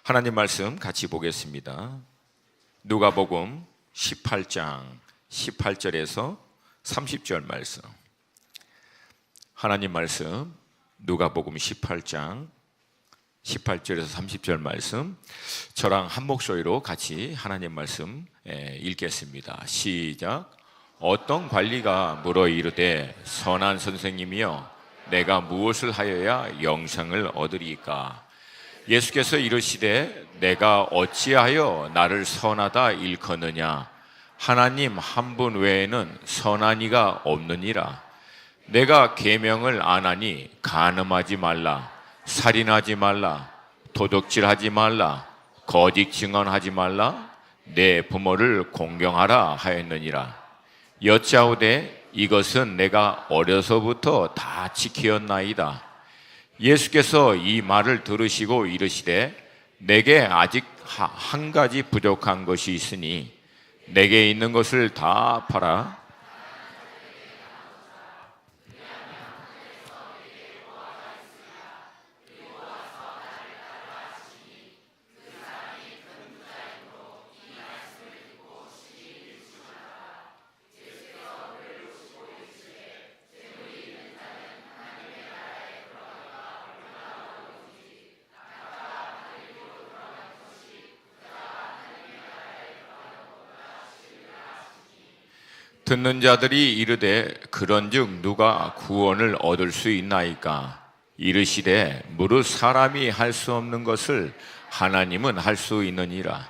하나님 말씀 같이 보겠습니다. 누가복음 18장 18절에서 30절 말씀. 하나님 말씀 누가복음 18장 18절에서 30절 말씀, 저랑 한 목소리로 같이 하나님 말씀 읽겠습니다. 시작. 어떤 관리가 물어 이르되 선한 선생님이여 내가 무엇을 하여야 영생을 얻으리까? 예수께서 이르시되 내가 어찌하여 나를 선하다 일컫느냐? 하나님 한 분 외에는 선한 이가 없느니라. 내가 계명을 안 하니 간음하지 말라, 살인하지 말라, 도둑질하지 말라, 거짓 증언하지 말라, 내 부모를 공경하라 하였느니라. 여짜오되 이것은 내가 어려서부터 다 지키었나이다. 예수께서 이 말을 들으시고 이르시되 내게 아직 한 가지 부족한 것이 있으니 내게 있는 것을 다 팔아 듣는 자들이 이르되 그런즉 누가 구원을 얻을 수 있나이까? 이르시되 무릇 사람이 할 수 없는 것을 하나님은 할 수 있느니라.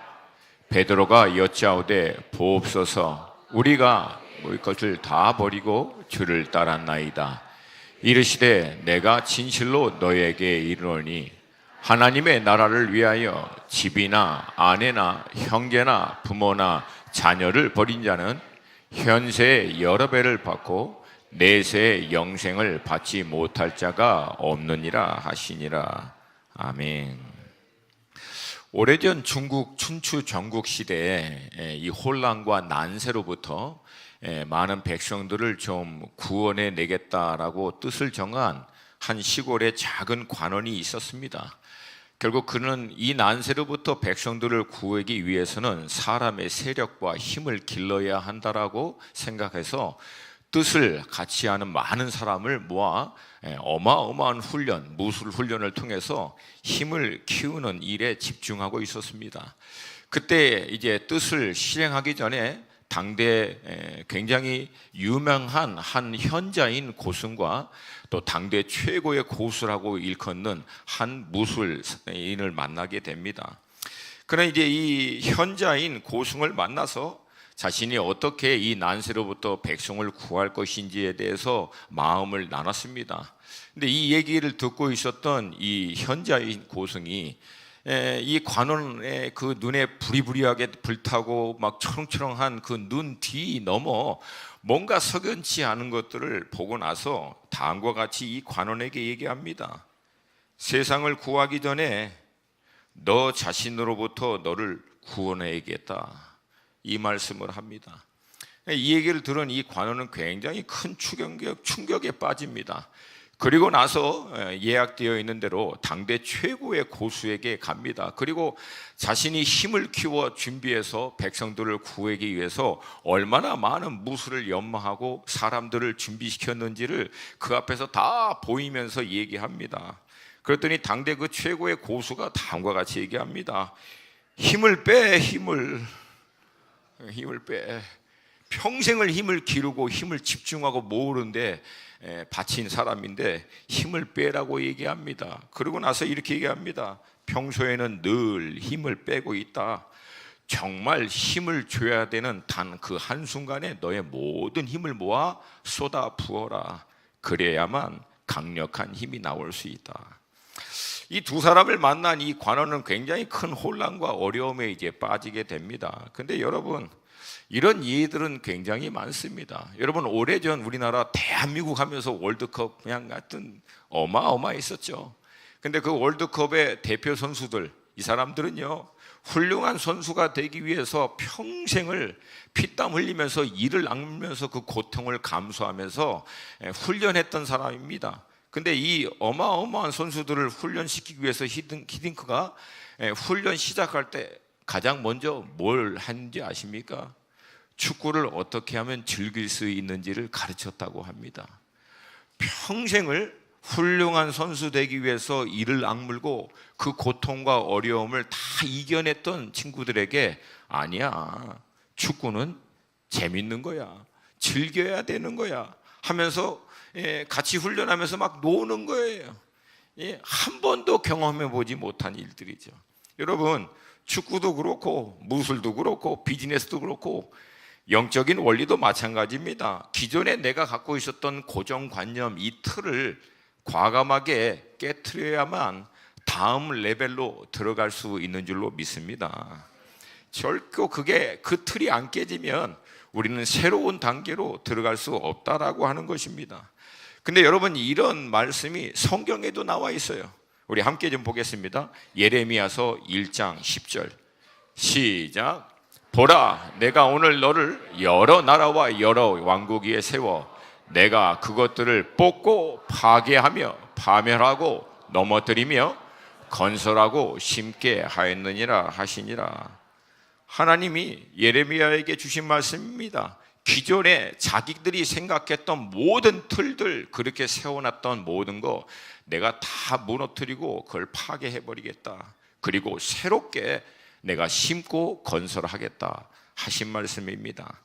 베드로가 여짜오되 보옵소서 우리가 우리 것을 다 버리고 주를 따랐나이다. 이르시되 내가 진실로 너에게 이르노니 하나님의 나라를 위하여 집이나 아내나 형제나 부모나 자녀를 버린 자는 현세의 여러 배를 받고 내세의 영생을 받지 못할 자가 없느니라 하시니라. 아멘. 오래전 중국 춘추 전국 시대에 이 혼란과 난세로부터 많은 백성들을 좀 구원해 내겠다라고 뜻을 정한 한 시골에 작은 관원이 있었습니다. 결국 그는 이 난세로부터 백성들을 구하기 위해서는 사람의 세력과 힘을 길러야 한다라고 생각해서 뜻을 같이 하는 많은 사람을 모아 어마어마한 훈련, 무술 훈련을 통해서 힘을 키우는 일에 집중하고 있었습니다. 그때 이제 뜻을 실행하기 전에 당대 굉장히 유명한 한 현자인 고승과 또 당대 최고의 고수라고 일컫는 한 무술인을 만나게 됩니다. 그러나 이제 이 현자인 고승을 만나서 자신이 어떻게 이 난세로부터 백성을 구할 것인지에 대해서 마음을 나눴습니다. 근데 이 얘기를 듣고 있었던 이 현자인 고승이 이 관원의 그 눈에 부리부리하게 불타고 막 초롱초롱한 그 눈 뒤 넘어 뭔가 석연치 않은 것들을 보고 나서 다음과 같이 이 관원에게 얘기합니다. 세상을 구하기 전에 너 자신으로부터 너를 구원해야겠다, 이 말씀을 합니다. 이 얘기를 들은 이 관원은 굉장히 큰 충격에 빠집니다. 그리고 나서 예약되어 있는 대로 당대 최고의 고수에게 갑니다. 그리고 자신이 힘을 키워 준비해서 백성들을 구하기 위해서 얼마나 많은 무술을 연마하고 사람들을 준비시켰는지를 그 앞에서 다 보이면서 얘기합니다. 그랬더니 당대 그 최고의 고수가 다음과 같이 얘기합니다. 힘을 빼, 힘을 빼. 평생을 힘을 기르고 힘을 집중하고 모으는데 바친 사람인데 힘을 빼라고 얘기합니다. 그러고 나서 이렇게 얘기합니다. 평소에는 늘 힘을 빼고 있다. 정말 힘을 줘야 되는 단 그 한순간에 너의 모든 힘을 모아 쏟아 부어라. 그래야만 강력한 힘이 나올 수 있다. 이 두 사람을 만난 이 관원은 굉장히 큰 혼란과 어려움에 이제 빠지게 됩니다. 근데 여러분, 이런 예들은 굉장히 많습니다. 여러분, 오래전 우리나라 대한민국 하면서 월드컵 그냥 같은 어마어마했었죠. 근데 그 월드컵의 대표 선수들, 이 사람들은요 훌륭한 선수가 되기 위해서 평생을 피땀 흘리면서 이를 악물면서 그 고통을 감수하면서 훈련했던 사람입니다. 근데 이 어마어마한 선수들을 훈련시키기 위해서 히딩크가 훈련 시작할 때 가장 먼저 뭘 하는지 아십니까? 축구를 어떻게 하면 즐길 수 있는지를 가르쳤다고 합니다. 평생을 훌륭한 선수 되기 위해서 이를 악물고 그 고통과 어려움을 다 이겨냈던 친구들에게 아니야, 축구는 재밌는 거야, 즐겨야 되는 거야 하면서 같이 훈련하면서 막 노는 거예요. 한 번도 경험해 보지 못한 일들이죠. 여러분, 축구도 그렇고 무술도 그렇고 비즈니스도 그렇고 영적인 원리도 마찬가지입니다. 기존에 내가 갖고 있었던 고정관념, 이 틀을 과감하게 깨트려야만 다음 레벨로 들어갈 수 있는 줄로 믿습니다. 결코 그 틀이 안 깨지면 우리는 새로운 단계로 들어갈 수 없다라고 하는 것입니다. 근데 여러분, 이런 말씀이 성경에도 나와 있어요. 우리 함께 좀 보겠습니다. 예레미야서 1장 10절 시작. 보라, 내가 오늘 너를 여러 나라와 여러 왕국 위에 세워 내가 그것들을 뽑고 파괴하며 파멸하고 넘어뜨리며 건설하고 심게 하였느니라 하시니라. 하나님이 예레미야에게 주신 말씀입니다. 기존에 자기들이 생각했던 모든 틀들, 그렇게 세워놨던 모든 거 내가 다 무너뜨리고 그걸 파괴해버리겠다. 그리고 새롭게 내가 심고 건설하겠다 하신 말씀입니다.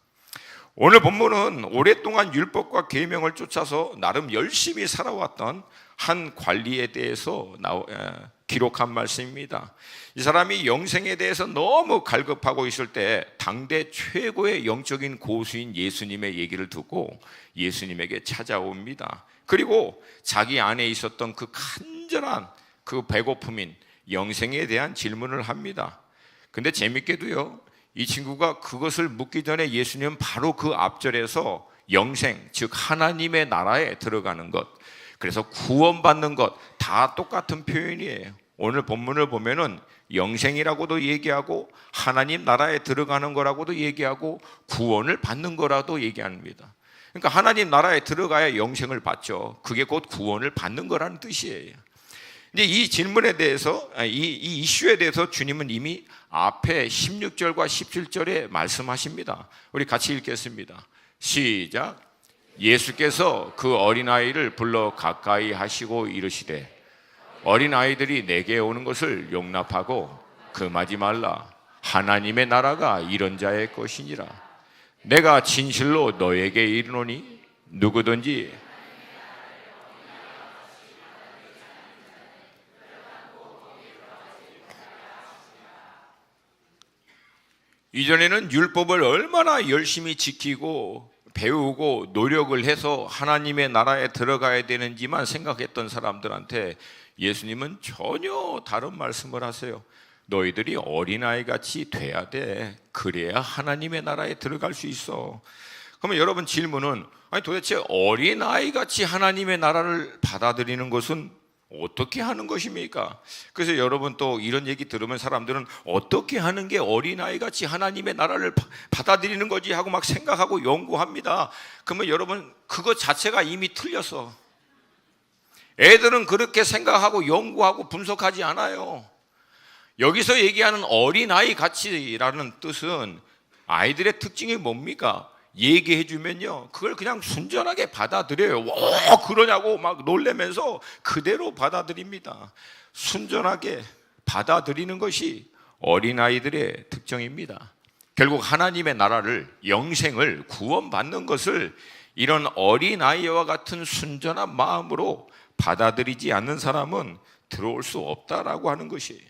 오늘 본문은 오랫동안 율법과 계명을 쫓아서 나름 열심히 살아왔던 한 관리에 대해서 기록한 말씀입니다. 이 사람이 영생에 대해서 너무 갈급하고 있을 때 당대 최고의 영적인 고수인 예수님의 얘기를 듣고 예수님에게 찾아옵니다. 그리고 자기 안에 있었던 그 간절한 그 배고픔인 영생에 대한 질문을 합니다. 근데 재밌게도요, 이 친구가 그것을 묻기 전에 예수님은 바로 그 앞절에서 영생, 즉 하나님의 나라에 들어가는 것, 그래서 구원받는 것, 다 똑같은 표현이에요. 오늘 본문을 보면은 영생이라고도 얘기하고 하나님 나라에 들어가는 거라고도 얘기하고 구원을 받는 거라도 얘기합니다. 그러니까 하나님 나라에 들어가야 영생을 받죠. 그게 곧 구원을 받는 거라는 뜻이에요. 이제 이 질문에 대해서, 이 이슈에 대해서 주님은 이미 앞에 16절과 17절에 말씀하십니다. 우리 같이 읽겠습니다. 시작. 예수께서 그 어린아이를 불러 가까이 하시고 이르시되 어린아이들이 내게 오는 것을 용납하고 금하지 말라. 하나님의 나라가 이런 자의 것이니라. 내가 진실로 너에게 이르노니 누구든지 이전에는 율법을 얼마나 열심히 지키고 배우고 노력을 해서 하나님의 나라에 들어가야 되는지만 생각했던 사람들한테 예수님은 전혀 다른 말씀을 하세요. 너희들이 어린아이같이 돼야 돼. 그래야 하나님의 나라에 들어갈 수 있어. 그러면 여러분 질문은, 아니 도대체 어린아이같이 하나님의 나라를 받아들이는 것은 어떻게 하는 것입니까? 그래서 여러분 또 이런 얘기 들으면 사람들은 어떻게 하는 게 어린아이같이 하나님의 나라를 받아들이는 거지 하고 막 생각하고 연구합니다. 그러면 여러분 그것 자체가 이미 틀렸어. 애들은 그렇게 생각하고 연구하고 분석하지 않아요. 여기서 얘기하는 어린아이같이라는 뜻은 아이들의 특징이 뭡니까? 얘기해 주면요 그걸 그냥 순전하게 받아들여요. 그러냐고 막 놀래면서 그대로 받아들입니다. 순전하게 받아들이는 것이 어린아이들의 특징입니다. 결국 하나님의 나라를, 영생을, 구원받는 것을 이런 어린아이와 같은 순전한 마음으로 받아들이지 않는 사람은 들어올 수 없다라고 하는 것이에요.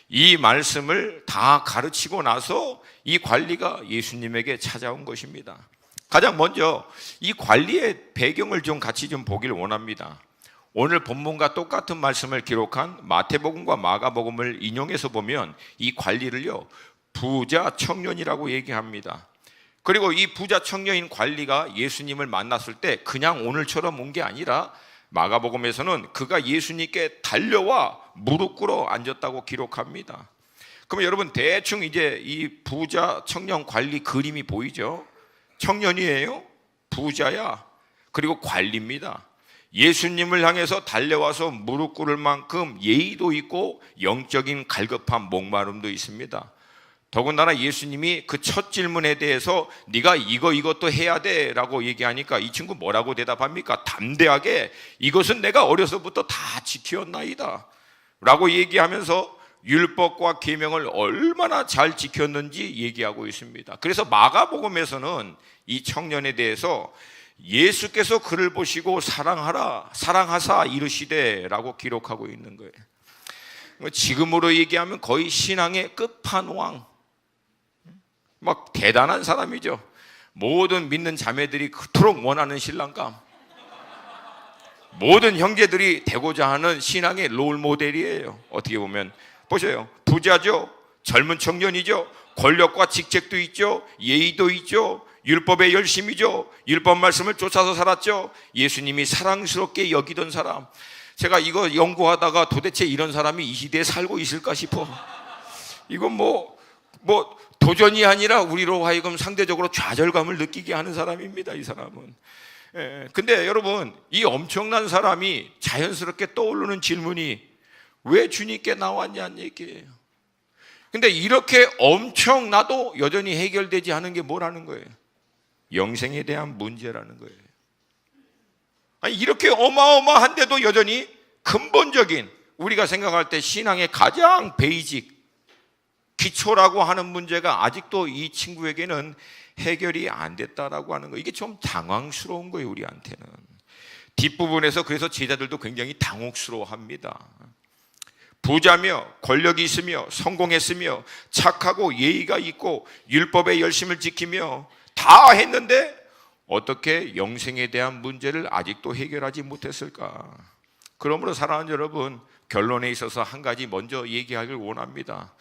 이 말씀을 다 가르치고 나서 이 관리가 예수님에게 찾아온 것입니다. 가장 먼저 이 관리의 배경을 좀 같이 좀 보길 원합니다. 오늘 본문과 똑같은 말씀을 기록한 마태복음과 마가복음을 인용해서 보면 이 관리를요 부자 청년이라고 얘기합니다. 그리고 이 부자 청년인 관리가 예수님을 만났을 때 그냥 오늘처럼 온 게 아니라 마가복음에서는 그가 예수님께 달려와 무릎 꿇어 앉았다고 기록합니다. 그러면 여러분 대충 이제 이 부자 청년 관리 그림이 보이죠? 청년이에요, 부자야, 그리고 관리입니다. 예수님을 향해서 달려와서 무릎 꿇을 만큼 예의도 있고 영적인 갈급한 목마름도 있습니다. 더군다나 예수님이 그 첫 질문에 대해서 네가 이것도 해야 돼 라고 얘기하니까 이 친구 뭐라고 대답합니까? 담대하게 이것은 내가 어려서부터 다 지켰나이다 라고 얘기하면서 율법과 계명을 얼마나 잘 지켰는지 얘기하고 있습니다. 그래서 마가복음에서는 이 청년에 대해서 예수께서 그를 보시고 사랑하사 이르시되 라고 기록하고 있는 거예요. 지금으로 얘기하면 거의 신앙의 끝판왕, 막 대단한 사람이죠. 모든 믿는 자매들이 그토록 원하는 신랑감, 모든 형제들이 되고자 하는 신앙의 롤 모델이에요. 어떻게 보면 보세요. 부자죠, 젊은 청년이죠, 권력과 직책도 있죠, 예의도 있죠, 율법의 열심이죠, 율법 말씀을 쫓아서 살았죠, 예수님이 사랑스럽게 여기던 사람. 제가 이거 연구하다가 도대체 이런 사람이 이 시대에 살고 있을까 싶어. 이건 뭐 도전이 아니라 우리로 하여금 상대적으로 좌절감을 느끼게 하는 사람입니다, 이 사람은. 근데 여러분, 이 엄청난 사람이 자연스럽게 떠오르는 질문이 왜 주님께 나왔냐는 얘기예요. 근데 이렇게 엄청나도 여전히 해결되지 않은 게 뭐라는 거예요? 영생에 대한 문제라는 거예요. 아니, 이렇게 어마어마한데도 여전히 근본적인, 우리가 생각할 때 신앙의 가장 베이직, 기초라고 하는 문제가 아직도 이 친구에게는 해결이 안 됐다라고 하는 거. 이게 좀 당황스러운 거예요, 우리한테는. 뒷부분에서 그래서 제자들도 굉장히 당혹스러워합니다. 부자며 권력이 있으며 성공했으며 착하고 예의가 있고 율법의 열심을 지키며 다 했는데 어떻게 영생에 대한 문제를 아직도 해결하지 못했을까? 그러므로 사랑하는 여러분, 결론에 있어서 한 가지 먼저 얘기하길 원합니다.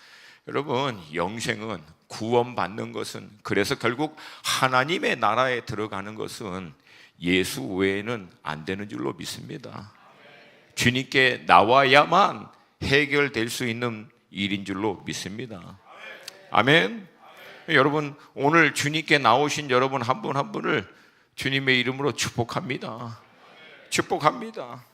여러분, 영생은 구원받는 것은, 그래서 결국 하나님의 나라에 들어가는 것은 예수 외에는 안 되는 줄로 믿습니다. 주님께 나와야만 해결될 수 있는 일인 줄로 믿습니다. 아멘. 여러분, 오늘 주님께 나오신 여러분 한 분 한 분을 주님의 이름으로 축복합니다. 축복합니다.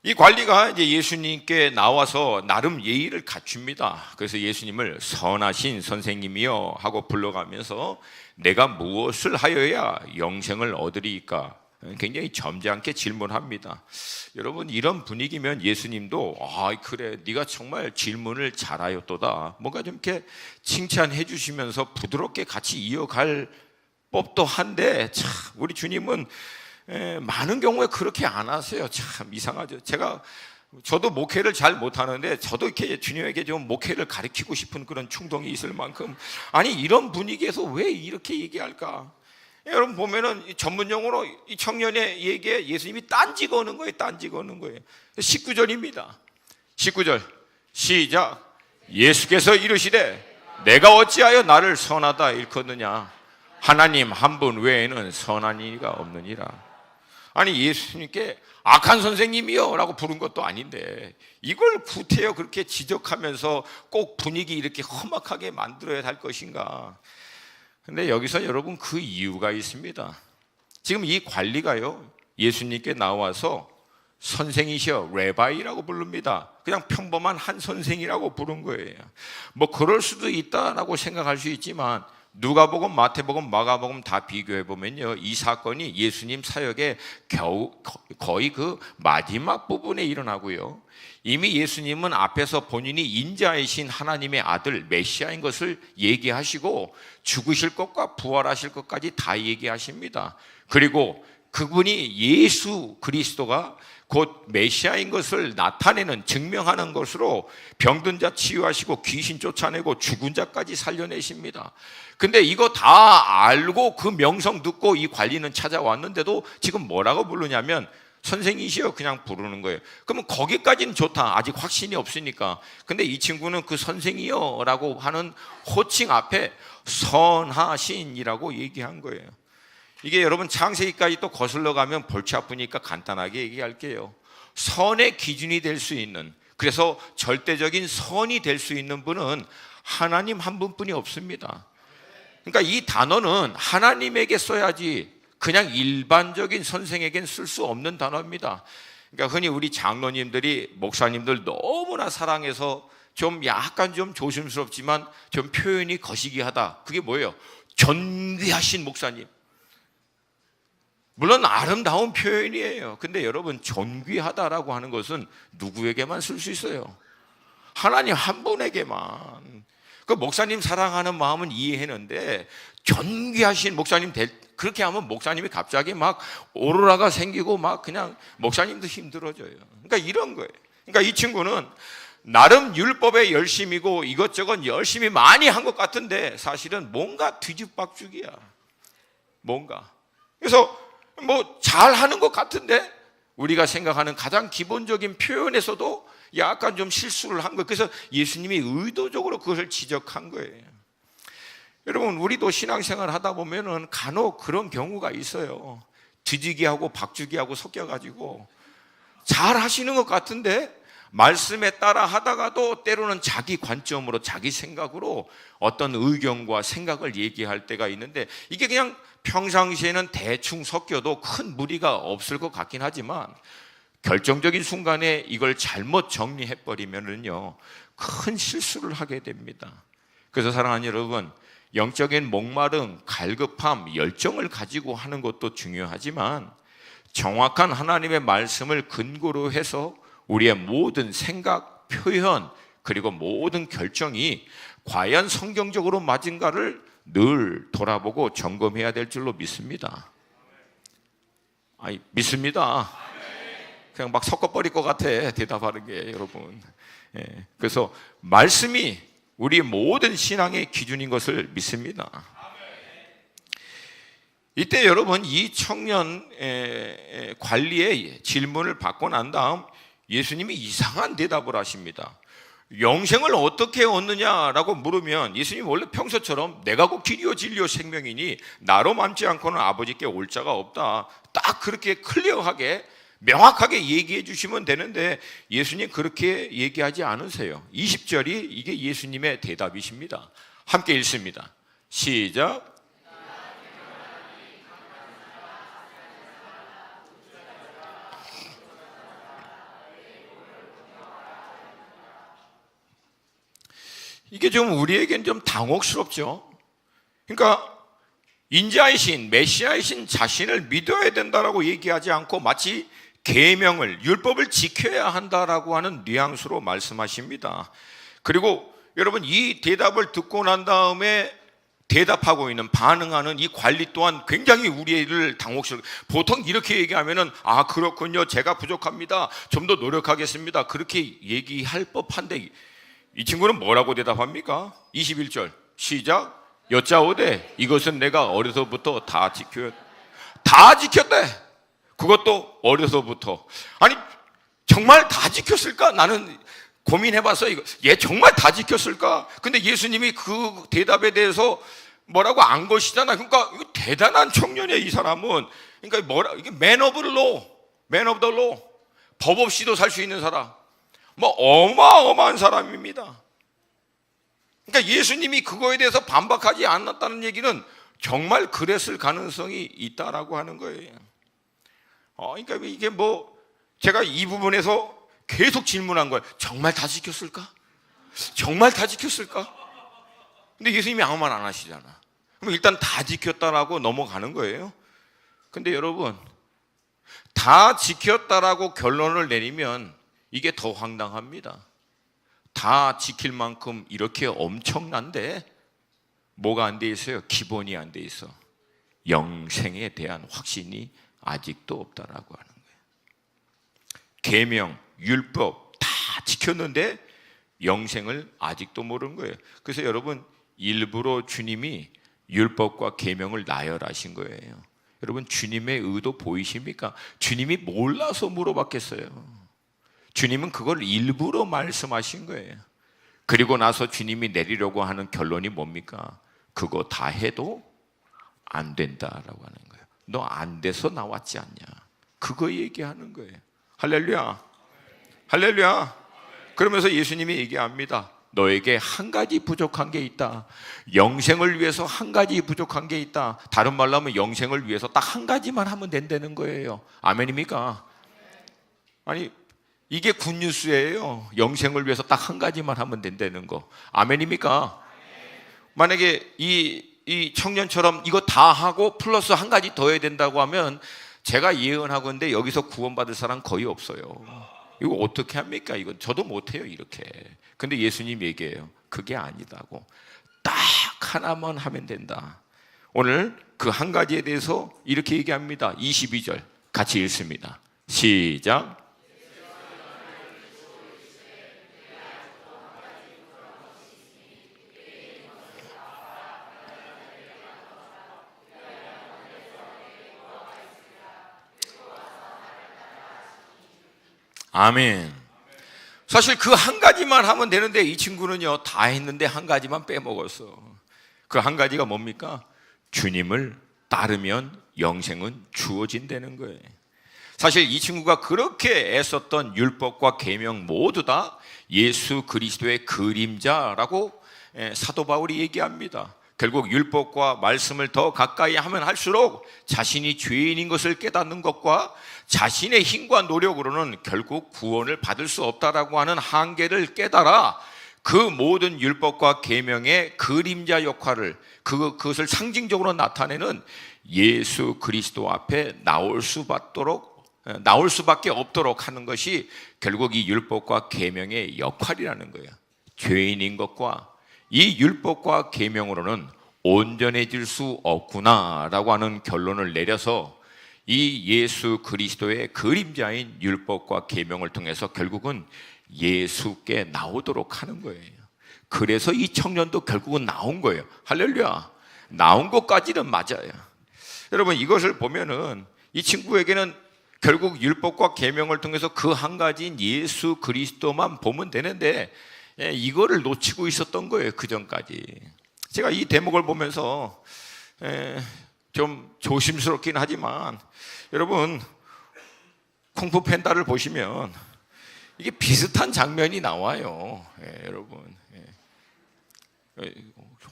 이 관리가 이제 예수님께 나와서 나름 예의를 갖춥니다. 그래서 예수님을 선하신 선생님이여 하고 불러가면서 내가 무엇을 하여야 영생을 얻으리이까? 굉장히 점잖게 질문합니다. 여러분, 이런 분위기면 예수님도 그래, 네가 정말 질문을 잘하였도다, 뭔가 좀 이렇게 칭찬해 주시면서 부드럽게 같이 이어갈 법도 한데, 참 우리 주님은 많은 경우에 그렇게 안 하세요. 참 이상하죠. 저도 목회를 잘 못하는데 저도 이렇게 주님에게 좀 목회를 가르치고 싶은 그런 충동이 있을 만큼, 아니 이런 분위기에서 왜 이렇게 얘기할까? 여러분 보면은 전문 용어로 이 청년의 얘기에 예수님이 딴지 거는 거예요. 딴지 거는 거예요. 19절입니다. 19절 시작. 예수께서 이르시되 내가 어찌하여 나를 선하다 일컫느냐? 하나님 한 분 외에는 선한 이가 없느니라. 아니, 예수님께 악한 선생님이요 라고 부른 것도 아닌데 이걸 구태여 그렇게 지적하면서 꼭 분위기 이렇게 험악하게 만들어야 할 것인가? 근데 여기서 여러분 그 이유가 있습니다. 지금 이 관리가요, 예수님께 나와서 선생이시여, 레바이라고 부릅니다. 그냥 평범한 한 선생이라고 부른 거예요. 뭐 그럴 수도 있다라고 생각할 수 있지만 누가복음, 마태복음, 마가복음 다 비교해 보면요, 이 사건이 예수님 사역의 거의 그 마지막 부분에 일어나고요, 이미 예수님은 앞에서 본인이 인자이신 하나님의 아들 메시아인 것을 얘기하시고 죽으실 것과 부활하실 것까지 다 얘기하십니다. 그리고 그분이 예수 그리스도가 곧 메시아인 것을 나타내는, 증명하는 것으로 병든 자 치유하시고 귀신 쫓아내고 죽은 자까지 살려내십니다. 근데 이거 다 알고 그 명성 듣고 이 관리는 찾아왔는데도 지금 뭐라고 부르냐면 선생이시여 그냥 부르는 거예요. 그러면 거기까지는 좋다, 아직 확신이 없으니까. 근데 이 친구는 그 선생이여 라고 하는 호칭 앞에 선하신이라고 얘기한 거예요. 이게 여러분 창세기까지 또 거슬러 가면 골치 아프니까 간단하게 얘기할게요. 선의 기준이 될 수 있는, 그래서 절대적인 선이 될 수 있는 분은 하나님 한 분뿐이 없습니다. 그러니까 이 단어는 하나님에게 써야지 그냥 일반적인 선생에겐 쓸 수 없는 단어입니다. 그러니까 흔히 우리 장로님들이 목사님들 너무나 사랑해서 좀 약간 좀 조심스럽지만 좀 표현이 거시기하다. 그게 뭐예요? 존귀하신 목사님. 물론 아름다운 표현이에요. 근데 여러분, 존귀하다라고 하는 것은 누구에게만 쓸 수 있어요? 하나님 한 분에게만. 그 목사님 사랑하는 마음은 이해했는데 존귀하신 목사님 그렇게 하면 목사님이 갑자기 막 오로라가 생기고 막 그냥 목사님도 힘들어져요. 그러니까 이런 거예요. 그러니까 이 친구는 나름 율법에 열심이고 이것저것 열심히 많이 한 것 같은데 사실은 뭔가 뒤죽박죽이야. 뭔가. 그래서 뭐 잘하는 것 같은데 우리가 생각하는 가장 기본적인 표현에서도 약간 좀 실수를 한 거예요. 그래서 예수님이 의도적으로 그것을 지적한 거예요. 여러분, 우리도 신앙생활 하다 보면은 간혹 그런 경우가 있어요. 뒤지기하고 박주기하고 섞여가지고 잘 하시는 것 같은데 말씀에 따라 하다가도 때로는 자기 관점으로 자기 생각으로 어떤 의견과 생각을 얘기할 때가 있는데 이게 그냥 평상시에는 대충 섞여도 큰 무리가 없을 것 같긴 하지만 결정적인 순간에 이걸 잘못 정리해버리면은요 큰 실수를 하게 됩니다. 그래서 사랑하는 여러분, 영적인 목마름, 갈급함, 열정을 가지고 하는 것도 중요하지만 정확한 하나님의 말씀을 근거로 해서 우리의 모든 생각, 표현 그리고 모든 결정이 과연 성경적으로 맞은가를 늘 돌아보고 점검해야 될 줄로 믿습니다. 아니, 믿습니다. 그냥 막 섞어버릴 것 같아 대답하는 게 여러분. 그래서 말씀이 우리 모든 신앙의 기준인 것을 믿습니다. 이때 여러분, 이 청년 관리의 질문을 받고 난 다음 예수님이 이상한 대답을 하십니다. 영생을 어떻게 얻느냐라고 물으면 예수님 원래 평소처럼 내가 곧 길이요 진리요 생명이니 나로 남지 않고는 아버지께 올 자가 없다, 딱 그렇게 클리어하게 명확하게 얘기해 주시면 되는데 예수님 그렇게 얘기하지 않으세요. 20절이 이게 예수님의 대답이십니다. 함께 읽습니다. 시작. 이게 좀 우리에겐 좀 당혹스럽죠. 그러니까 인자이신 메시아이신 자신을 믿어야 된다라고 얘기하지 않고 마치 계명을, 율법을 지켜야 한다라고 하는 뉘앙스로 말씀하십니다. 그리고 여러분, 이 대답을 듣고 난 다음에 대답하고 있는, 반응하는 이 관리 또한 굉장히 우리를 당혹스럽게, 보통 이렇게 얘기하면은 아 그렇군요, 제가 부족합니다, 좀 더 노력하겠습니다, 그렇게 얘기할 법한데 이 친구는 뭐라고 대답합니까? 21절 시작. 여짜오되 이것은 내가 어려서부터 다 지켰대. 그것도 어려서부터. 아니 정말 다 지켰을까? 나는 고민해봤어. 이거 얘 정말 다 지켰을까? 근데 예수님이 그 대답에 대해서 뭐라고 안 거시잖아. 그러니까 이거 대단한 청년이야 이 사람은. 그러니까 이게 맨 오브 더 로, 법 없이도 살 수 있는 사람. 뭐 어마어마한 사람입니다. 그러니까 예수님이 그거에 대해서 반박하지 않았다는 얘기는 정말 그랬을 가능성이 있다라고 하는 거예요. 그러니까 이게 뭐 제가 이 부분에서 계속 질문한 거예요. 정말 다 지켰을까? 정말 다 지켰을까? 근데 예수님이 아무 말 안 하시잖아. 그럼 일단 다 지켰다라고 넘어가는 거예요. 근데 여러분, 다 지켰다라고 결론을 내리면 이게 더 황당합니다. 다 지킬 만큼 이렇게 엄청난데 뭐가 안 돼 있어요? 기본이 안 돼 있어. 영생에 대한 확신이 아직도 없다라고 하는 거예요. 계명, 율법 다 지켰는데 영생을 아직도 모르는 거예요. 그래서 여러분, 일부러 주님이 율법과 계명을 나열하신 거예요. 여러분, 주님의 의도 보이십니까? 주님이 몰라서 물어봤겠어요. 주님은 그걸 일부러 말씀하신 거예요. 그리고 나서 주님이 내리려고 하는 결론이 뭡니까? 그거 다 해도 안 된다라고 하는 거예요. 너 안 돼서 나왔지 않냐? 그거 얘기하는 거예요. 할렐루야. 할렐루야. 그러면서 예수님이 얘기합니다. 너에게 한 가지 부족한 게 있다. 영생을 위해서 한 가지 부족한 게 있다. 다른 말로 하면 영생을 위해서 딱 한 가지만 하면 된다는 거예요. 아멘입니까? 아니, 이게 굿뉴스예요. 영생을 위해서 딱 한 가지만 하면 된다는 거. 아멘입니까? 만약에 이 청년처럼 이거 다 하고 플러스 한 가지 더 해야 된다고 하면 제가 예언하건대 여기서 구원받을 사람 거의 없어요. 이거 어떻게 합니까? 이건 저도 못해요, 이렇게. 근데 예수님 얘기해요. 그게 아니다고. 딱 하나만 하면 된다. 오늘 그 한 가지에 대해서 이렇게 얘기합니다. 22절 같이 읽습니다. 시작. 아멘. 사실 그 한 가지만 하면 되는데 이 친구는요 다 했는데 한 가지만 빼먹었어. 그 한 가지가 뭡니까? 주님을 따르면 영생은 주어진다는 거예요. 사실 이 친구가 그렇게 애썼던 율법과 계명 모두 다 예수 그리스도의 그림자라고 사도 바울이 얘기합니다. 결국 율법과 말씀을 더 가까이 하면 할수록 자신이 죄인인 것을 깨닫는 것과 자신의 힘과 노력으로는 결국 구원을 받을 수 없다라고 하는 한계를 깨달아 그 모든 율법과 계명의 그림자 역할을 그것을 상징적으로 나타내는 예수 그리스도 앞에 나올 수밖에 없도록 하는 것이 결국 이 율법과 계명의 역할이라는 거예요. 죄인인 것과 이 율법과 계명으로는 온전해질 수 없구나라고 하는 결론을 내려서 이 예수 그리스도의 그림자인 율법과 계명을 통해서 결국은 예수께 나오도록 하는 거예요. 그래서 이 청년도 결국은 나온 거예요. 할렐루야. 나온 것까지는 맞아요. 여러분 이것을 보면은 이 친구에게는 결국 율법과 계명을 통해서 그 한 가지인 예수 그리스도만 보면 되는데 이거를 놓치고 있었던 거예요. 그 전까지. 제가 이 대목을 보면서 좀 조심스럽긴 하지만 여러분 쿵푸 팬다를 보시면 이게 비슷한 장면이 나와요. 여러분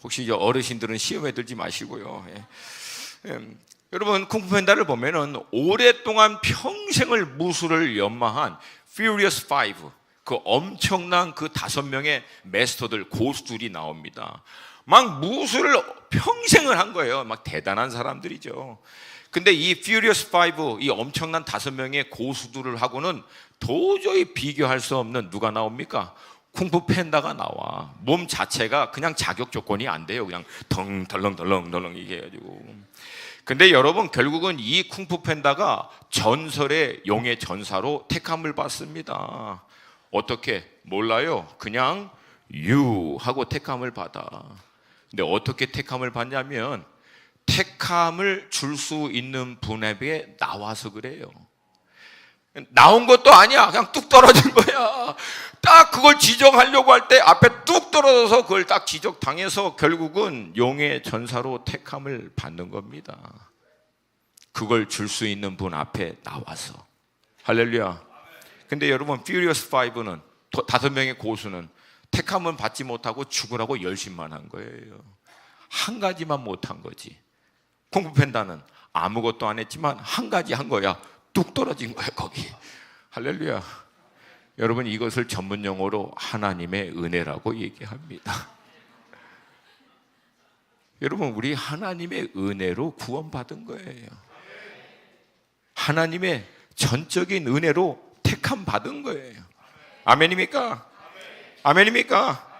혹시 어르신들은 시험에 들지 마시고요. 여러분 쿵푸 팬다를 보면은 오랫동안 평생을 무술을 연마한 Furious 5 그 엄청난 그 5명의 마스터들 고수들이 나옵니다. 막 무술을 평생을 한 거예요. 막 대단한 사람들이죠. 근데 이 Furious 5 이 엄청난 5명의 고수들을 하고는 도저히 비교할 수 없는 누가 나옵니까? 쿵푸 팬다가 나와. 몸 자체가 그냥 자격 조건이 안 돼요. 그냥 덩 이게 해가지고. 근데 여러분 결국은 이 쿵푸 팬다가 전설의 용의 전사로 택함을 받습니다. 어떻게? 몰라요. 그냥 유 하고 택함을 받아. 근데 어떻게 택함을 받냐면 택함을 줄 수 있는 분에게 나와서 그래요. 나온 것도 아니야. 그냥 뚝 떨어진 거야. 딱 그걸 지정하려고 할 때 앞에 뚝 떨어져서 그걸 딱 지적당해서 결국은 용의 전사로 택함을 받는 겁니다. 그걸 줄 수 있는 분 앞에 나와서. 할렐루야. 근데 여러분 Furious 5는 5명의 고수는 택함은 받지 못하고 죽으라고 열심만 한 거예요. 한 가지만 못한 거지. 쿵푸 팬다는 아무것도 안 했지만 한 가지 한 거야. 뚝 떨어진 거야 거기. 할렐루야. 여러분 이것을 전문 용어로 하나님의 은혜라고 얘기합니다. 여러분 우리 하나님의 은혜로 구원받은 거예요. 하나님의 전적인 은혜로 택함 받은 거예요. 아멘입니까? 아멘입니까?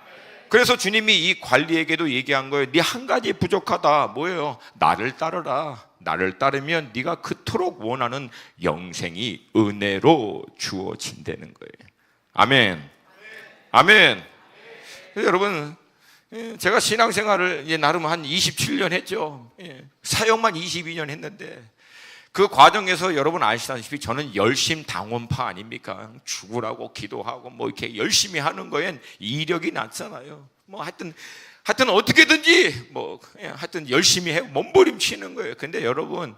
그래서 주님이 이 관리에게도 얘기한 거예요. 네 한 가지 부족하다. 뭐예요? 나를 따르라. 나를 따르면 네가 그토록 원하는 영생이 은혜로 주어진다는 거예요. 아멘. 아멘. 여러분 제가 신앙생활을 나름 한 27년 했죠. 사역만 22년 했는데 그 과정에서 여러분 아시다시피 저는 열심 당원파 아닙니까? 죽으라고 기도하고 뭐 이렇게 열심히 하는 거엔 이력이 났잖아요. 뭐 하여튼 어떻게든지 뭐 하여튼 열심히 해 몸부림치는 거예요. 근데 여러분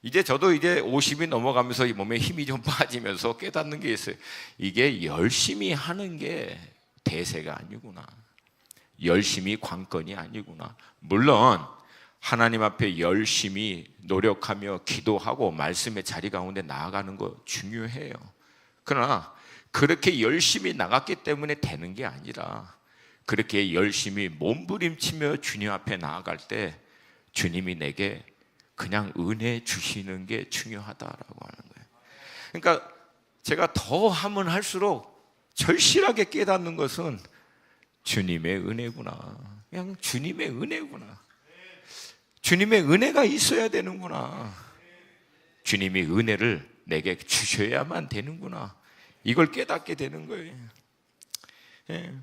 이제 저도 이제 50이 넘어가면서 이 몸에 힘이 좀 빠지면서 깨닫는 게 있어요. 이게 열심히 하는 게 대세가 아니구나. 열심이 관건이 아니구나. 물론 하나님 앞에 열심히 노력하며 기도하고 말씀의 자리 가운데 나아가는 거 중요해요. 그러나 그렇게 열심히 나갔기 때문에 되는 게 아니라 그렇게 열심히 몸부림치며 주님 앞에 나아갈 때 주님이 내게 그냥 은혜 주시는 게 중요하다라고 하는 거예요. 그러니까 제가 더 하면 할수록 절실하게 깨닫는 것은 주님의 은혜구나. 그냥 주님의 은혜구나. 주님의 은혜가 있어야 되는구나. 주님이 은혜를 내게 주셔야만 되는구나. 이걸 깨닫게 되는 거예요. 예.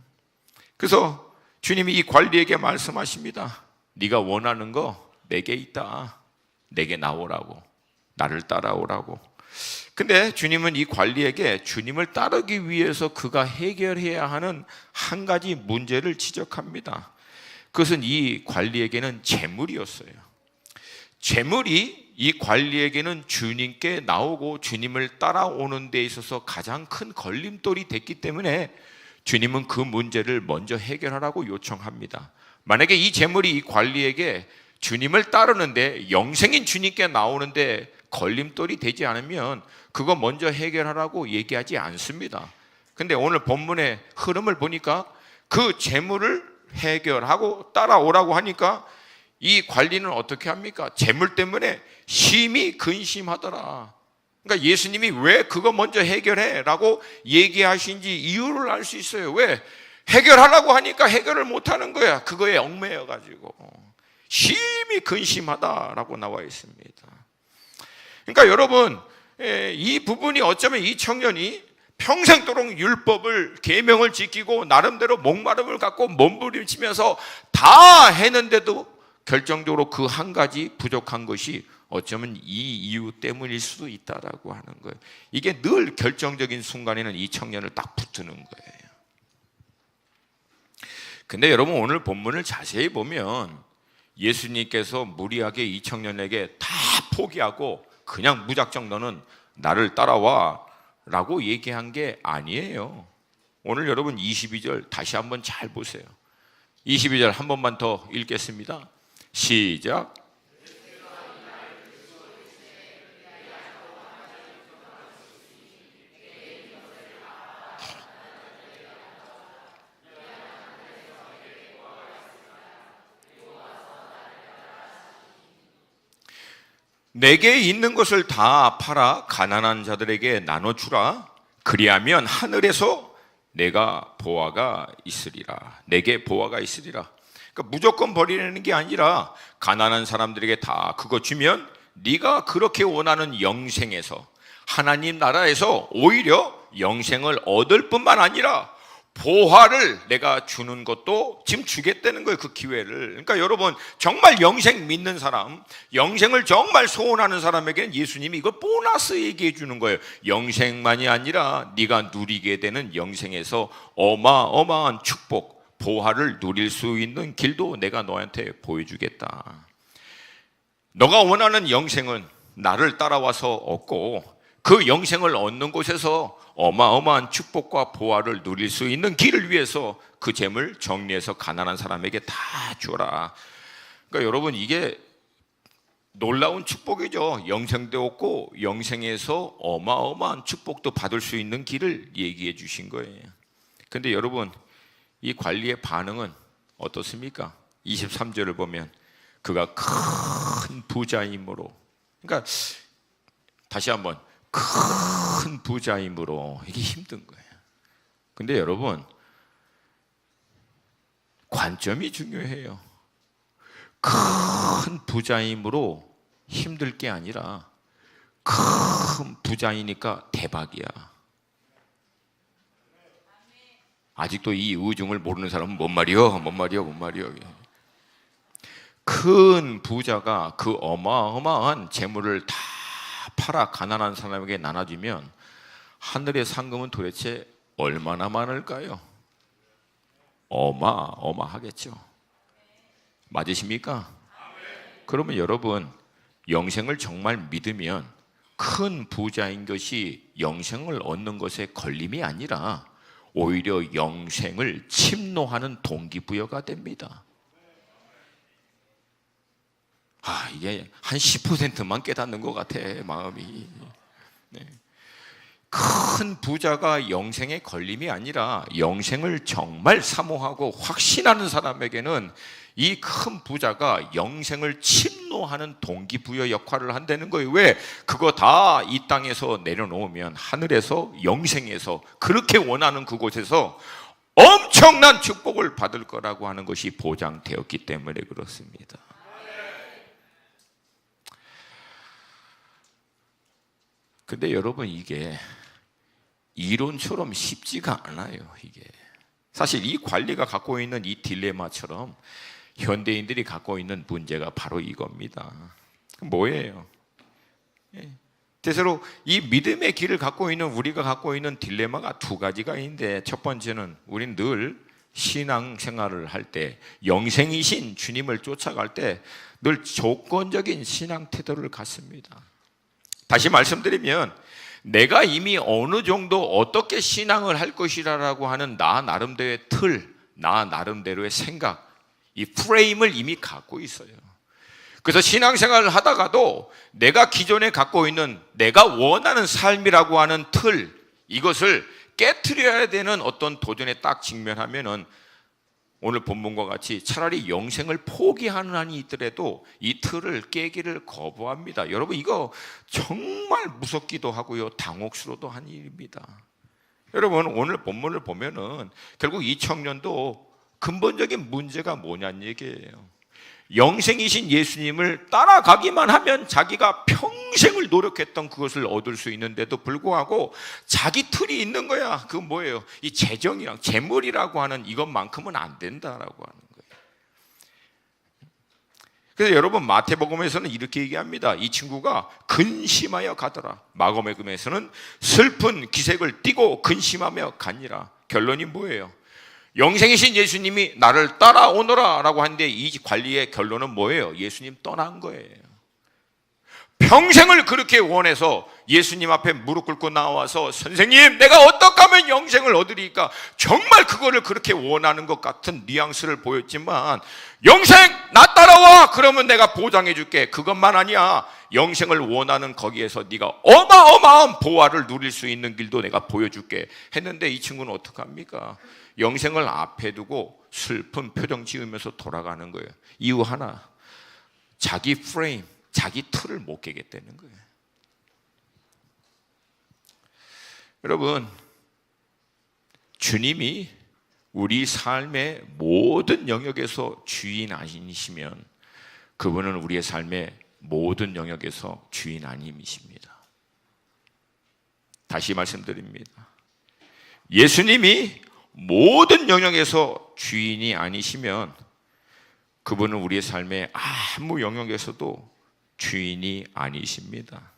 그래서 주님이 이 관리에게 말씀하십니다. 네가 원하는 거 내게 있다. 내게 나오라고. 나를 따라오라고. 근데 주님은 이 관리에게 주님을 따르기 위해서 그가 해결해야 하는 한 가지 문제를 지적합니다. 그것은 이 관리에게는 재물이었어요. 재물이 이 관리에게는 주님께 나오고 주님을 따라오는 데 있어서 가장 큰 걸림돌이 됐기 때문에 주님은 그 문제를 먼저 해결하라고 요청합니다. 만약에 이 재물이 이 관리에게 주님을 따르는데 영생인 주님께 나오는데 걸림돌이 되지 않으면 그거 먼저 해결하라고 얘기하지 않습니다. 근데 오늘 본문의 흐름을 보니까 그 재물을 해결하고 따라오라고 하니까 이 관리는 어떻게 합니까? 재물 때문에 심히 근심하더라. 그러니까 예수님이 왜 그거 먼저 해결해 라고 얘기하신지 이유를 알 수 있어요. 왜? 해결하라고 하니까 해결을 못하는 거야. 그거에 얽매여가지고 심히 근심하다라고 나와 있습니다. 그러니까 여러분, 이 부분이 어쩌면 이 청년이 평생도록 율법을 계명을 지키고 나름대로 목마름을 갖고 몸부림치면서 다 했는데도 결정적으로 그 한 가지 부족한 것이 어쩌면 이 이유 때문일 수도 있다라고 하는 거예요. 이게 늘 결정적인 순간에는 이 청년을 딱 붙드는 거예요. 근데 여러분 오늘 본문을 자세히 보면 예수님께서 무리하게 이 청년에게 다 포기하고 그냥 무작정 너는 나를 따라와 라고 얘기한 게 아니에요. 오늘 여러분 22절 다시 한번 잘 보세요. 22절 한 번만 더 읽겠습니다. 시작. 내게 있는 것을 다 팔아 가난한 자들에게 나눠주라. 그리하면 하늘에서 내가 보화가 있으리라. 내게 보화가 있으리라. 그러니까 무조건 버리는 게 아니라 가난한 사람들에게 다 그거 주면 네가 그렇게 원하는 영생에서 하나님 나라에서 오히려 영생을 얻을 뿐만 아니라 보화를 내가 주는 것도 지금 주겠다는 거예요. 그 기회를. 그러니까 여러분 정말 영생 믿는 사람, 영생을 정말 소원하는 사람에게는 예수님이 이걸 보너스 얘기해 주는 거예요. 영생만이 아니라 네가 누리게 되는 영생에서 어마어마한 축복, 보화를 누릴 수 있는 길도 내가 너한테 보여주겠다. 너가 원하는 영생은 나를 따라와서 얻고 그 영생을 얻는 곳에서 어마어마한 축복과 보화를 누릴 수 있는 길을 위해서 그 재물 정리해서 가난한 사람에게 다 주라. 그러니까 여러분 이게 놀라운 축복이죠. 영생도 얻고 영생에서 어마어마한 축복도 받을 수 있는 길을 얘기해 주신 거예요. 근데 여러분 이 관리의 반응은 어떻습니까? 23절을 보면 그가 큰 부자이므로, 그러니까 다시 한번 큰 부자이므로, 이게 힘든 거예요. 근데 여러분 관점이 중요해요. 큰 부자이므로 힘들 게 아니라 큰 부자이니까 대박이야. 아직도 이 의중을 모르는 사람은 뭔 말이요? 큰 부자가 그 어마어마한 재물을 다 팔아 가난한 사람에게 나눠주면 하늘의 상금은 도대체 얼마나 많을까요? 어마어마하겠죠. 맞으십니까? 그러면 여러분 영생을 정말 믿으면 큰 부자인 것이 영생을 얻는 것에 걸림이 아니라 오히려 영생을 침노하는 동기부여가 됩니다. 이게 한 10%만 깨닫는 것 같아, 마음이. 네. 큰 부자가 영생의 걸림이 아니라 영생을 정말 사모하고 확신하는 사람에게는 이 큰 부자가 영생을 침노하는 동기부여 역할을 한다는 거예요. 왜? 그거 다 이 땅에서 내려놓으면 하늘에서 영생에서 그렇게 원하는 그곳에서 엄청난 축복을 받을 거라고 하는 것이 보장되었기 때문에 그렇습니다. 근데 여러분, 이게 이론처럼 쉽지가 않아요. 이게 사실 이 관리가 갖고 있는 이 딜레마처럼 현대인들이 갖고 있는 문제가 바로 이겁니다. 뭐예요? 대체로 이 믿음의 길을 갖고 있는 우리가 갖고 있는 딜레마가 두 가지가 있는데, 첫 번째는 우린 늘 신앙생활을 할 때, 영생이신 주님을 쫓아갈 때 늘 조건적인 신앙 태도를 갖습니다. 다시 말씀드리면, 내가 이미 어느 정도 어떻게 신앙을 할 것이라고 하는 나 나름대로의 틀, 나 나름대로의 생각, 이 프레임을 이미 갖고 있어요. 그래서 신앙생활을 하다가도 내가 기존에 갖고 있는 내가 원하는 삶이라고 하는 틀, 이것을 깨트려야 되는 어떤 도전에 딱 직면하면은 오늘 본문과 같이 차라리 영생을 포기하는 한이 있더라도 이 틀을 깨기를 거부합니다. 여러분, 이거 정말 무섭기도 하고요, 당혹스러워도 한 일입니다. 여러분, 오늘 본문을 보면은 결국 이 청년도 근본적인 문제가 뭐냐는 얘기예요. 영생이신 예수님을 따라가기만 하면 자기가 평생을 노력했던 그것을 얻을 수 있는데도 불구하고 자기 틀이 있는 거야. 그건 뭐예요? 이 재정이랑 재물이라고 하는 이것만큼은 안 된다라고 하는 거예요. 그래서 여러분, 마태복음에서는 이렇게 얘기합니다. 이 친구가 근심하여 가더라. 마가복음에서는 슬픈 기색을 띠고 근심하며 가니라. 결론이 뭐예요? 영생이신 예수님이 나를 따라오너라 라고 하는데, 이 관리의 결론은 뭐예요? 예수님 떠난 거예요. 평생을 그렇게 원해서 예수님 앞에 무릎 꿇고 나와서, 선생님, 내가 어떻게 하면 영생을 얻으리까? 정말 그거를 그렇게 원하는 것 같은 뉘앙스를 보였지만, 영생 나 따라와, 그러면 내가 보장해 줄게. 그것만 아니야, 영생을 원하는 거기에서 네가 어마어마한 보화를 누릴 수 있는 길도 내가 보여줄게 했는데, 이 친구는 어떡합니까? 영생을 앞에 두고 슬픈 표정 지으면서 돌아가는 거예요. 이유 하나, 자기 프레임, 자기 틀을 못 깨겠다는 거예요. 여러분, 주님이 우리 삶의 모든 영역에서 주인 아니시면 그분은 우리의 삶의 모든 영역에서 주인 아님이십니다. 다시 말씀드립니다. 예수님이 모든 영역에서 주인이 아니시면 그분은 우리의 삶의 아무 영역에서도 주인이 아니십니다.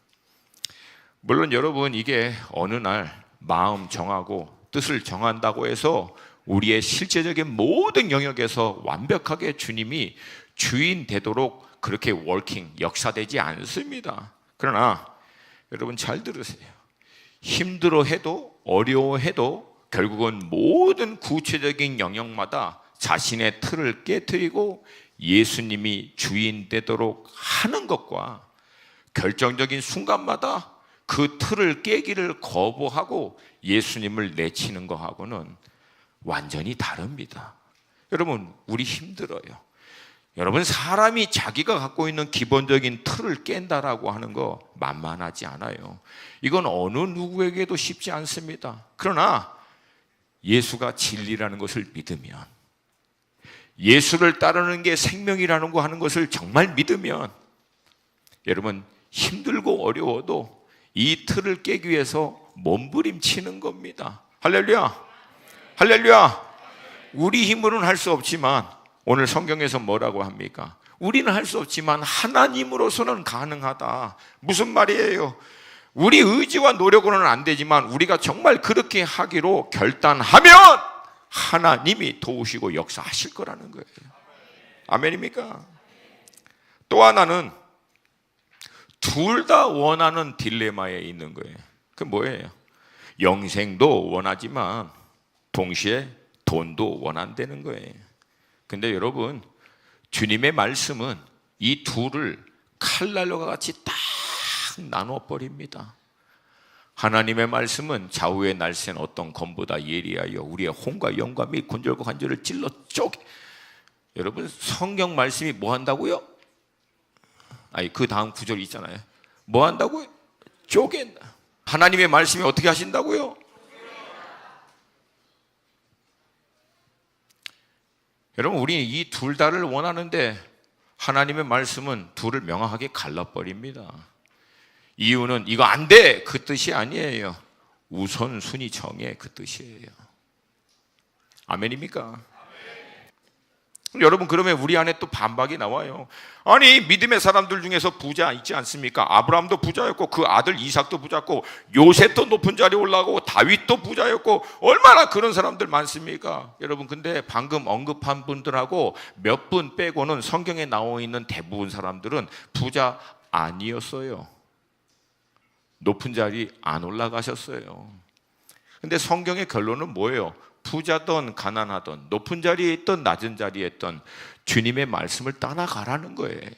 물론 여러분, 이게 어느 날 마음 정하고 뜻을 정한다고 해서 우리의 실제적인 모든 영역에서 완벽하게 주님이 주인 되도록 그렇게 역사되지 않습니다. 그러나 여러분, 잘 들으세요. 힘들어해도 어려워해도 결국은 모든 구체적인 영역마다 자신의 틀을 깨트리고 예수님이 주인 되도록 하는 것과 결정적인 순간마다 그 틀을 깨기를 거부하고 예수님을 내치는 것하고는 완전히 다릅니다. 여러분, 우리 힘들어요. 여러분, 사람이 자기가 갖고 있는 기본적인 틀을 깬다라고 하는 거 만만하지 않아요. 이건 어느 누구에게도 쉽지 않습니다. 그러나 예수가 진리라는 것을 믿으면, 예수를 따르는 게 생명이라는 거 하는 것을 정말 믿으면, 여러분, 힘들고 어려워도 이 틀을 깨기 위해서 몸부림치는 겁니다. 할렐루야, 할렐루야. 우리 힘으로는 할 수 없지만, 오늘 성경에서 뭐라고 합니까? 우리는 할 수 없지만 하나님으로서는 가능하다. 무슨 말이에요? 우리 의지와 노력으로는 안 되지만 우리가 정말 그렇게 하기로 결단하면 하나님이 도우시고 역사하실 거라는 거예요. 아멘입니까? 또 하나는 둘 다 원하는 딜레마에 있는 거예요. 그 뭐예요? 영생도 원하지만 동시에 돈도 원한다는 거예요. 근데 여러분, 주님의 말씀은 이 둘을 칼날과 같이 딱 나눠버립니다. 하나님의 말씀은 좌우의 날쌘 어떤 검보다 예리하여 우리의 혼과 영과 및 관절과 관절을 찔러 쪼개. 여러분, 성경 말씀이 뭐 한다고요? 아니, 그 다음 구절 있잖아요. 뭐 한다고요? 쪼갠다. 하나님의 말씀이 어떻게 하신다고요? 여러분, 우리는 이 둘 다를 원하는데 하나님의 말씀은 둘을 명확하게 갈라버립니다. 이유는 이거 안 돼! 그 뜻이 아니에요. 우선순위 정해, 그 뜻이에요. 아멘입니까? 여러분, 그러면 우리 안에 또 반박이 나와요. 아니, 믿음의 사람들 중에서 부자 있지 않습니까? 아브라함도 부자였고 그 아들 이삭도 부자였고 요셉도 높은 자리에 올라가고 다윗도 부자였고 얼마나 그런 사람들 많습니까? 여러분, 근데 방금 언급한 분들하고 몇 분 빼고는 성경에 나와 있는 대부분 사람들은 부자 아니었어요. 높은 자리 안 올라가셨어요. 근데 성경의 결론은 뭐예요? 부자든 가난하든 높은 자리에 있던 낮은 자리에 있던 주님의 말씀을 따라가라는 거예요.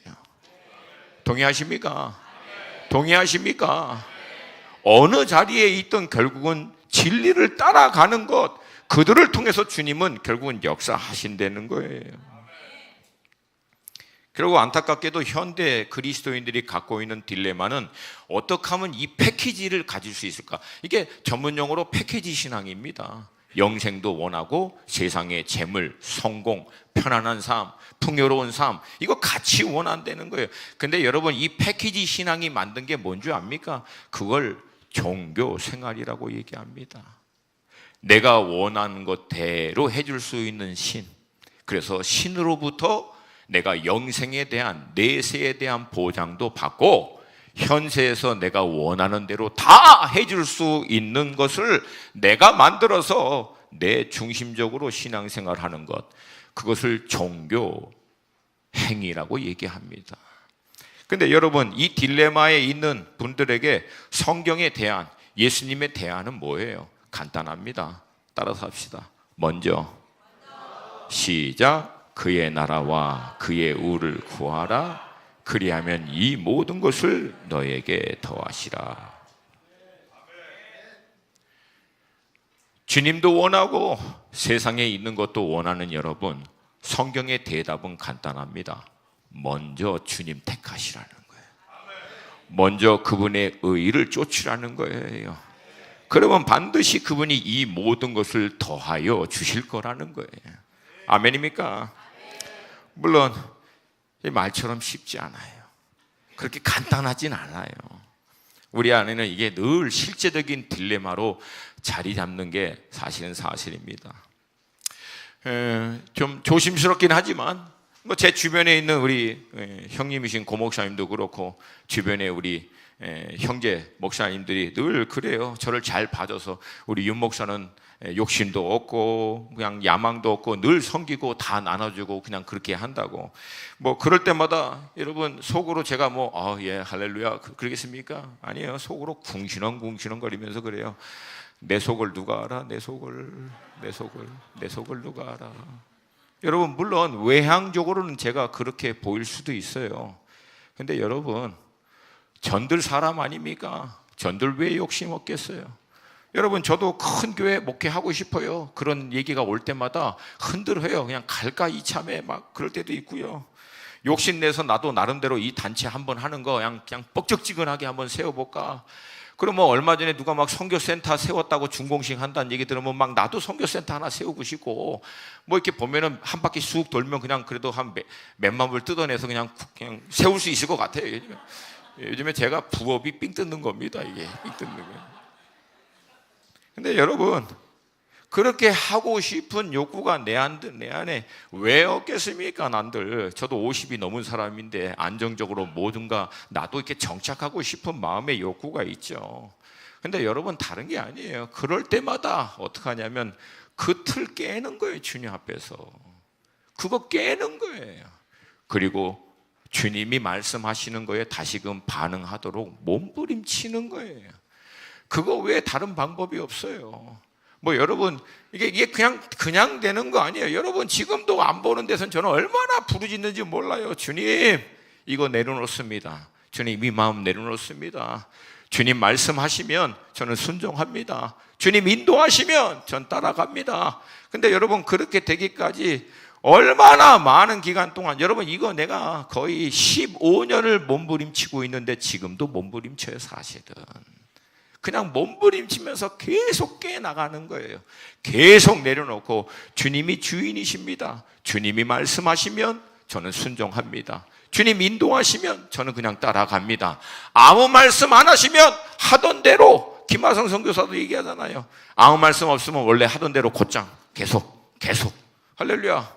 동의하십니까? 동의하십니까? 어느 자리에 있던 결국은 진리를 따라가는 것, 그들을 통해서 주님은 결국은 역사하신다는 거예요. 그리고 안타깝게도 현대 그리스도인들이 갖고 있는 딜레마는 어떻게 하면 이 패키지를 가질 수 있을까? 이게 전문용어로 패키지 신앙입니다. 영생도 원하고 세상의 재물, 성공, 편안한 삶, 풍요로운 삶, 이거 같이 원한다는 거예요. 근데 여러분, 이 패키지 신앙이 만든 게 뭔지 압니까? 그걸 종교 생활이라고 얘기합니다. 내가 원하는 것대로 해줄 수 있는 신, 그래서 신으로부터 내가 영생에 대한, 내세에 대한 보장도 받고 현세에서 내가 원하는 대로 다 해줄 수 있는 것을 내가 만들어서 내 중심적으로 신앙생활하는 것, 그것을 종교 행위라고 얘기합니다. 그런데 여러분, 이 딜레마에 있는 분들에게 성경의 대안, 예수님의 대안은 뭐예요? 간단합니다. 따라서 합시다. 먼저 시작. 그의 나라와 그의 의를 구하라. 그리하면 이 모든 것을 너에게 더하시라. 주님도 원하고 세상에 있는 것도 원하는 여러분, 성경의 대답은 간단합니다. 먼저 주님 택하시라는 거예요. 먼저 그분의 의를 쫓으라는 거예요. 그러면 반드시 그분이 이 모든 것을 더하여 주실 거라는 거예요. 아멘입니까? 물론 말처럼 쉽지 않아요. 그렇게 간단하진 않아요. 우리 안에는 이게 늘 실제적인 딜레마로 자리 잡는 게 사실은 사실입니다. 좀 조심스럽긴 하지만 제 주변에 있는 우리 형님이신 고 목사님도 그렇고 주변에 우리 형제 목사님들이 늘 그래요. 저를 잘 봐줘서 우리 윤 목사는 욕심도 없고 그냥 야망도 없고 늘 섬기고 다 나눠주고 그냥 그렇게 한다고. 뭐 그럴 때마다 여러분 속으로 제가 예 할렐루야 그러겠습니까? 아니에요. 속으로 궁시렁궁시렁 거리면서 그래요. 내 속을 누가 알아? 내 속을 누가 알아? 여러분, 물론 외향적으로는 제가 그렇게 보일 수도 있어요. 근데 여러분, 전들 사람 아닙니까? 전들 왜 욕심 없겠어요? 여러분, 저도 큰 교회 목회하고 싶어요. 그런 얘기가 올 때마다 흔들어요. 그냥 갈까 이참에 막 그럴 때도 있고요. 욕심내서 나도 나름대로 이 단체 한번 하는 거 그냥 뻑적지근하게 한번 세워볼까. 그럼 얼마 전에 누가 막 선교센터 세웠다고 준공식 한다는 얘기 들으면 막 나도 선교센터 하나 세우고 싶고, 이렇게 보면은 한 바퀴 쑥 돌면 그냥 그래도 한 몇만 불 뜯어내서 그냥 세울 수 있을 것 같아요. 요즘에 제가 부업이 삥 뜯는 겁니다. 이게 삥 뜯는 거예요. 근데 여러분, 그렇게 하고 싶은 욕구가 내 안에 왜 없겠습니까? 난들 저도 50이 넘은 사람인데 안정적으로 뭐든가 나도 이렇게 정착하고 싶은 마음의 욕구가 있죠. 근데 여러분, 다른 게 아니에요. 그럴 때마다 어떻게 하냐면 그 틀 깨는 거예요. 주님 앞에서 그거 깨는 거예요. 그리고 주님이 말씀하시는 거에 다시금 반응하도록 몸부림치는 거예요. 그거 외에 다른 방법이 없어요. 뭐 여러분 이게 그냥 되는 거 아니에요. 여러분 지금도 안 보는 데선 저는 얼마나 부르짖는지 몰라요. 주님 이거 내려놓습니다. 주님 이 마음 내려놓습니다. 주님 말씀하시면 저는 순종합니다. 주님 인도하시면 전 따라갑니다. 근데 여러분 그렇게 되기까지 얼마나 많은 기간 동안, 여러분 이거 내가 거의 15년을 몸부림치고 있는데 지금도 몸부림쳐요. 사실은 그냥 몸부림치면서 계속 깨나가는 거예요. 계속 내려놓고 주님이 주인이십니다. 주님이 말씀하시면 저는 순종합니다. 주님 인도하시면 저는 그냥 따라갑니다. 아무 말씀 안 하시면 하던 대로, 김하성 선교사도 얘기하잖아요. 아무 말씀 없으면 원래 하던 대로 곧장 계속 할렐루야.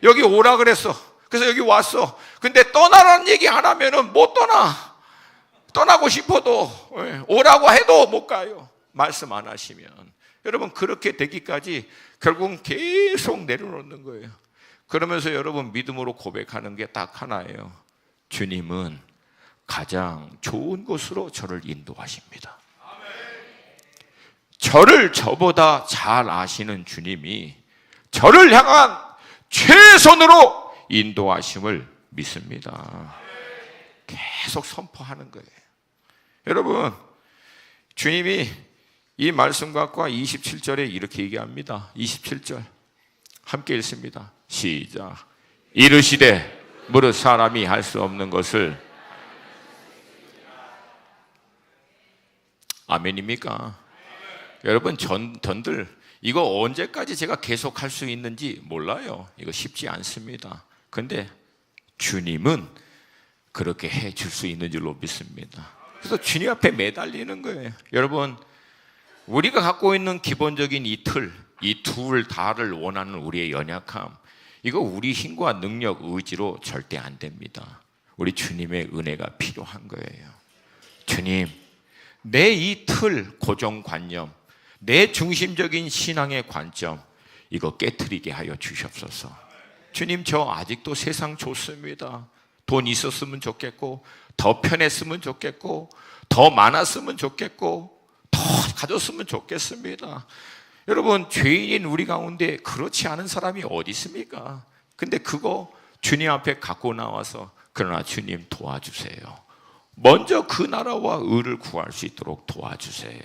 여기 오라 그랬어. 그래서 여기 왔어. 근데 떠나라는 얘기 안 하면은 못 떠나. 떠나고 싶어도 오라고 해도 못 가요. 말씀 안 하시면. 여러분 그렇게 되기까지 결국은 계속 내려놓는 거예요. 그러면서 여러분 믿음으로 고백하는 게 딱 하나예요. 주님은 가장 좋은 곳으로 저를 인도하십니다. 저를 저보다 잘 아시는 주님이 저를 향한 최선으로 인도하심을 믿습니다. 계속 선포하는 거예요. 여러분 주님이 이 말씀 갖고 27절에 이렇게 얘기합니다. 27절 함께 읽습니다. 시작. 이르시되 무릇 사람이 할 수 없는 것을. 아멘입니까? 여러분 전들 이거 언제까지 제가 계속 할 수 있는지 몰라요. 이거 쉽지 않습니다. 근데 주님은 그렇게 해 줄 수 있는 줄로 믿습니다. 그래서 주님 앞에 매달리는 거예요. 여러분 우리가 갖고 있는 기본적인 이 둘 다를 원하는 우리의 연약함, 이거 우리 힘과 능력, 의지로 절대 안 됩니다. 우리 주님의 은혜가 필요한 거예요. 주님, 내 이 고정관념, 내 중심적인 신앙의 관점, 이거 깨트리게 하여 주시옵소서. 주님, 저 아직도 세상 좋습니다. 돈 있었으면 좋겠고, 더 편했으면 좋겠고, 더 많았으면 좋겠고, 더 가졌으면 좋겠습니다. 여러분, 죄인인 우리 가운데 그렇지 않은 사람이 어디 있습니까? 근데 그거 주님 앞에 갖고 나와서, 그러나 주님 도와주세요. 먼저 그 나라와 의를 구할 수 있도록 도와주세요.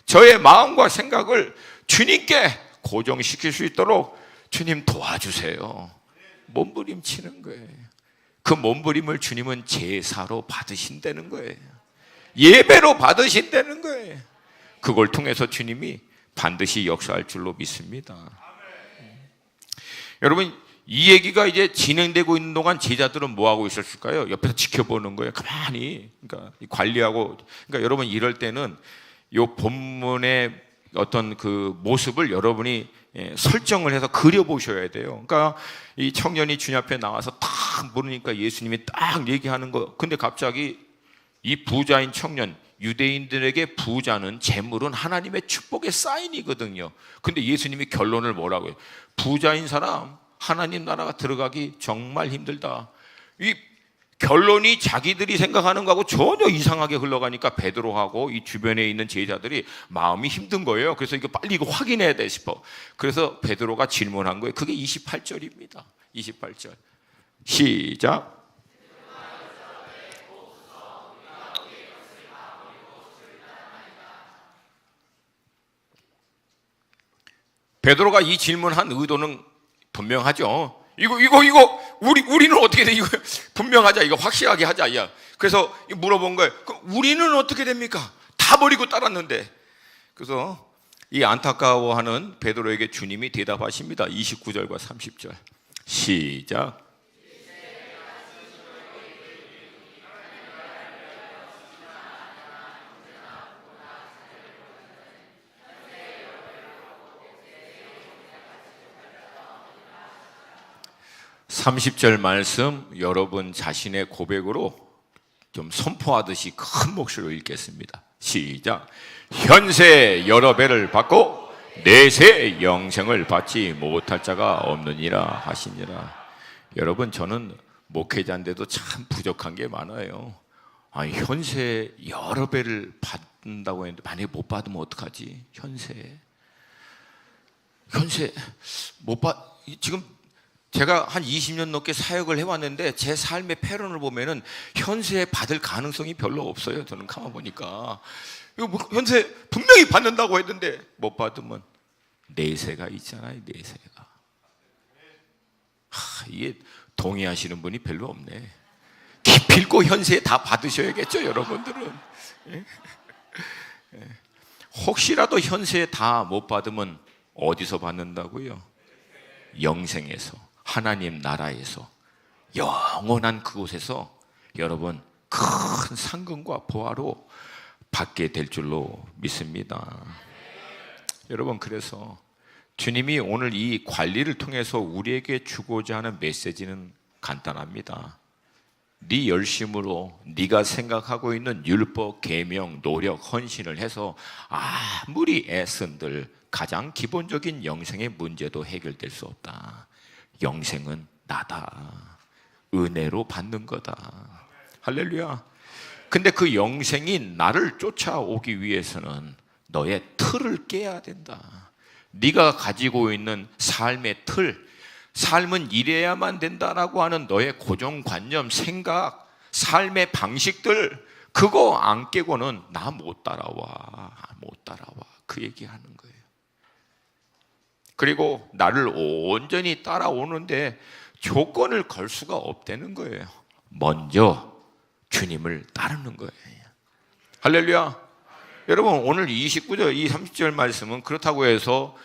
저의 마음과 생각을 주님께 고정시킬 수 있도록 주님 도와주세요. 몸부림치는 거예요. 그 몸부림을 주님은 제사로 받으신다는 거예요. 예배로 받으신다는 거예요. 그걸 통해서 주님이 반드시 역사할 줄로 믿습니다. 여러분, 이 얘기가 이제 진행되고 있는 동안 제자들은 뭐 하고 있었을까요? 옆에서 지켜보는 거예요. 가만히. 그러니까 관리하고. 그러니까 여러분 이럴 때는 이 본문의 어떤 그 모습을 여러분이 설정을 해서 그려보셔야 돼요. 그러니까 이 청년이 주님 앞에 나와서 딱 물으니까 예수님이 딱 얘기하는 거. 근데 갑자기 이 부자인 청년, 유대인들에게 부자는, 재물은 하나님의 축복의 사인이거든요. 근데 예수님이 결론을 뭐라고 해요? 부자인 사람 하나님 나라가 들어가기 정말 힘들다. 이 결론이 자기들이 생각하는 거하고 전혀 이상하게 흘러가니까 베드로하고 이 주변에 있는 제자들이 마음이 힘든 거예요. 그래서 이거 빨리 이거 확인해야 돼 싶어. 그래서 베드로가 질문한 거예요. 그게 28절입니다. 28절 시작. 베드로가 이 질문한 의도는 분명하죠. 우리는 어떻게 돼? 이거 분명하자. 이거 확실하게 하자. 야. 그래서 물어본 거예요. 우리는 어떻게 됩니까? 다 버리고 따랐는데. 그래서 이 안타까워하는 베드로에게 주님이 대답하십니다. 29절과 30절 시작. (30절) 말씀 여러분 자신의 고백으로 좀 선포하듯이 큰 목소리로 읽겠습니다. 시작. 현세 여러 배를 받고 내세 영생을 받지 못할 자가 없느니라 하시니라. 여러분, 저는 목회자인데도 참 부족한 게 많아요. 아니, 현세 여러 배를 받는다고 했는데 만약에 못 받으면 어떡하지? 현세 현세 못 받, 지금 제가 한 20년 넘게 사역을 해왔는데 제 삶의 패런을 보면은 현세 받을 가능성이 별로 없어요. 저는 가만 보니까 이거 뭐 현세 분명히 받는다고 했는데 못 받으면 내세가 있잖아요. 내세가. 이게 동의하시는 분이 별로 없네. 기필코 현세 다 받으셔야겠죠, 여러분들은. 예? 혹시라도 현세 다 못 받으면 어디서 받는다고요? 영생에서, 하나님 나라에서, 영원한 그곳에서 여러분 큰 상금과 보화로 받게 될 줄로 믿습니다. 여러분, 그래서 주님이 오늘 이 관리를 통해서 우리에게 주고자 하는 메시지는 간단합니다. 네 열심으로 네가 생각하고 있는 율법, 계명, 노력, 헌신을 해서 아무리 애쓴들 가장 기본적인 영생의 문제도 해결될 수 없다. 영생은 나다. 은혜로 받는 거다. 할렐루야. 근데 그 영생이 나를 쫓아오기 위해서는 너의 틀을 깨야 된다. 네가 가지고 있는 삶의 틀, 삶은 이래야만 된다라고 하는 너의 고정관념, 생각, 삶의 방식들, 그거 안 깨고는 나 못 따라와. 못 따라와. 그 얘기하는 거예요. 그리고 나를 온전히 따라오는데 조건을 걸 수가 없다는 거예요. 먼저 주님을 따르는 거예요. 할렐루야. 여러분, 오늘 29절, 이 30절 말씀은 그렇다고 해서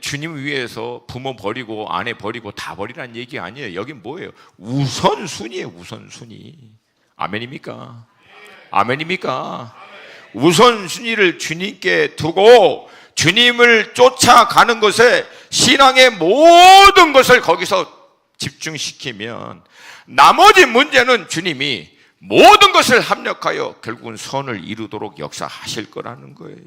주님 위해서 부모 버리고 아내 버리고 다 버리라는 얘기 아니에요. 여긴 뭐예요? 우선순위예요. 우선순위. 아멘입니까? 아멘입니까? 우선순위를 주님께 두고 주님을 쫓아가는 것에 신앙의 모든 것을 거기서 집중시키면 나머지 문제는 주님이 모든 것을 합력하여 결국은 선을 이루도록 역사하실 거라는 거예요.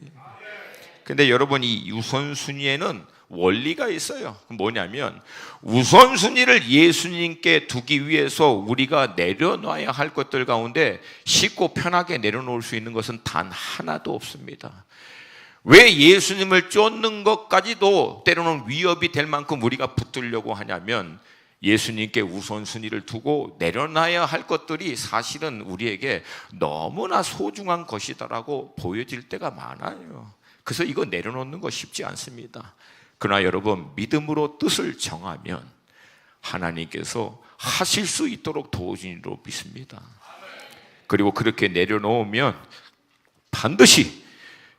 근데 여러분, 이 우선순위에는 원리가 있어요. 뭐냐면 우선순위를 예수님께 두기 위해서 우리가 내려놔야 할 것들 가운데 쉽고 편하게 내려놓을 수 있는 것은 단 하나도 없습니다. 왜 예수님을 쫓는 것까지도 때로는 위협이 될 만큼 우리가 붙들려고 하냐면 예수님께 우선순위를 두고 내려놔야 할 것들이 사실은 우리에게 너무나 소중한 것이다라고 보여질 때가 많아요. 그래서 이거 내려놓는 거 쉽지 않습니다. 그러나 여러분, 믿음으로 뜻을 정하면 하나님께서 하실 수 있도록 도우시리로 믿습니다. 그리고 그렇게 내려놓으면 반드시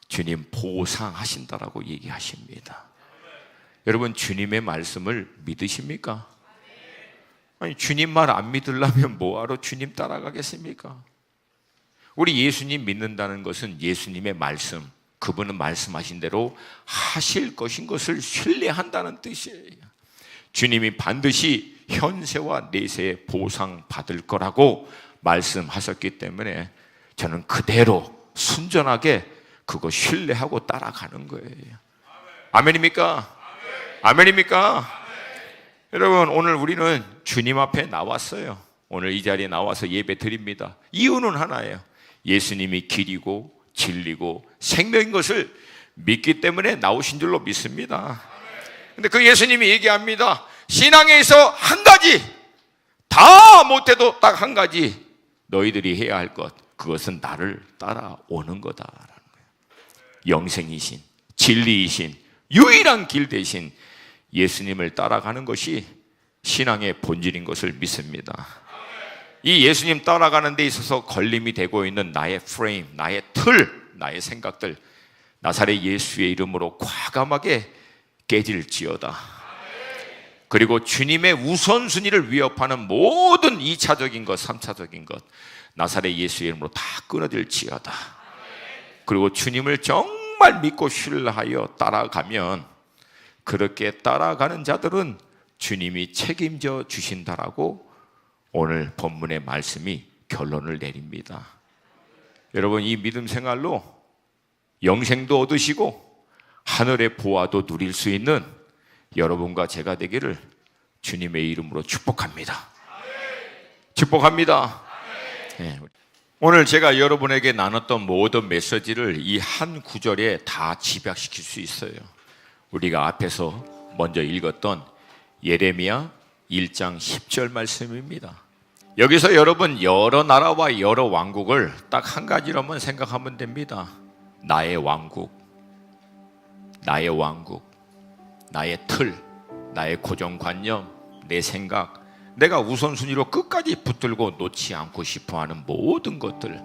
주님 보상하신다라고 얘기하십니다. 여러분, 주님의 말씀을 믿으십니까? 아니, 주님 말 안 믿으려면 뭐하러 주님 따라가겠습니까? 우리 예수님 믿는다는 것은 예수님의 말씀, 그분은 말씀하신 대로 하실 것인 것을 신뢰한다는 뜻이에요. 주님이 반드시 현세와 내세에 보상받을 거라고 말씀하셨기 때문에 저는 그대로 순전하게 그거 신뢰하고 따라가는 거예요. 아멘입니까? 아멘입니까? 여러분, 오늘 우리는 주님 앞에 나왔어요. 오늘 이 자리에 나와서 예배 드립니다. 이유는 하나예요. 예수님이 길이고 진리고 생명인 것을 믿기 때문에 나오신 줄로 믿습니다. 근데 그 예수님이 얘기합니다. 신앙에서 한 가지, 다 못해도 딱 한 가지 너희들이 해야 할 것, 그것은 나를 따라오는 거다라는 거예요. 영생이신, 진리이신, 유일한 길 대신 예수님을 따라가는 것이 신앙의 본질인 것을 믿습니다. 이 예수님 따라가는 데 있어서 걸림이 되고 있는 나의 프레임, 나의 틀, 나의 생각들, 나사렛 예수의 이름으로 과감하게 깨질지어다. 그리고 주님의 우선순위를 위협하는 모든 2차적인 것, 3차적인 것, 나사렛 예수의 이름으로 다 끊어질지어다. 그리고 주님을 정말 믿고 신뢰하여 따라가면, 그렇게 따라가는 자들은 주님이 책임져 주신다라고 오늘 본문의 말씀이 결론을 내립니다. 여러분, 이 믿음 생활로 영생도 얻으시고 하늘의 보화도 누릴 수 있는 여러분과 제가 되기를 주님의 이름으로 축복합니다. 축복합니다. 네. 오늘 제가 여러분에게 나눴던 모든 메시지를 이 한 구절에 다 집약시킬 수 있어요. 우리가 앞에서 먼저 읽었던 예레미야 1장 10절 말씀입니다. 여기서 여러분 여러 나라와 여러 왕국을 딱 한 가지로만 생각하면 됩니다. 나의 왕국, 나의 왕국, 나의 틀, 나의 고정관념, 내 생각, 내가 우선순위로 끝까지 붙들고 놓지 않고 싶어하는 모든 것들,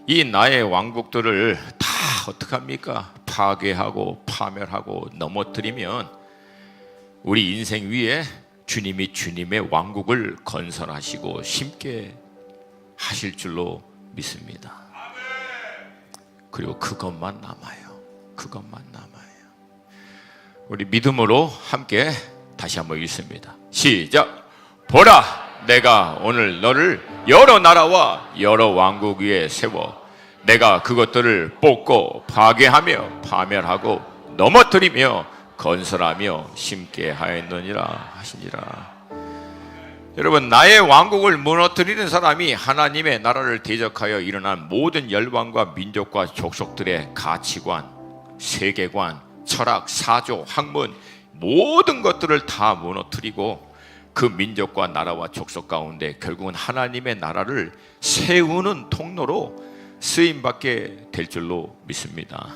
이 나의 왕국들을 다 어떡합니까? 파괴하고 파멸하고 넘어뜨리면 우리 인생 위에 주님이 주님의 왕국을 건설하시고 심게 하실 줄로 믿습니다. 그리고 그것만 남아요. 그것만 남아요. 우리 믿음으로 함께 다시 한번 읽습니다. 시작. 보라, 내가 오늘 너를 여러 나라와 여러 왕국 위에 세워 내가 그것들을 뽑고 파괴하며 파멸하고 넘어뜨리며 건설하며 심게 하였느니라 하시니라. 여러분, 나의 왕국을 무너뜨리는 사람이 하나님의 나라를 대적하여 일어난 모든 열방과 민족과 족속들의 가치관, 세계관, 철학, 사조, 학문 모든 것들을 다 무너뜨리고 그 민족과 나라와 족속 가운데 결국은 하나님의 나라를 세우는 통로로 쓰임받게 될 줄로 믿습니다.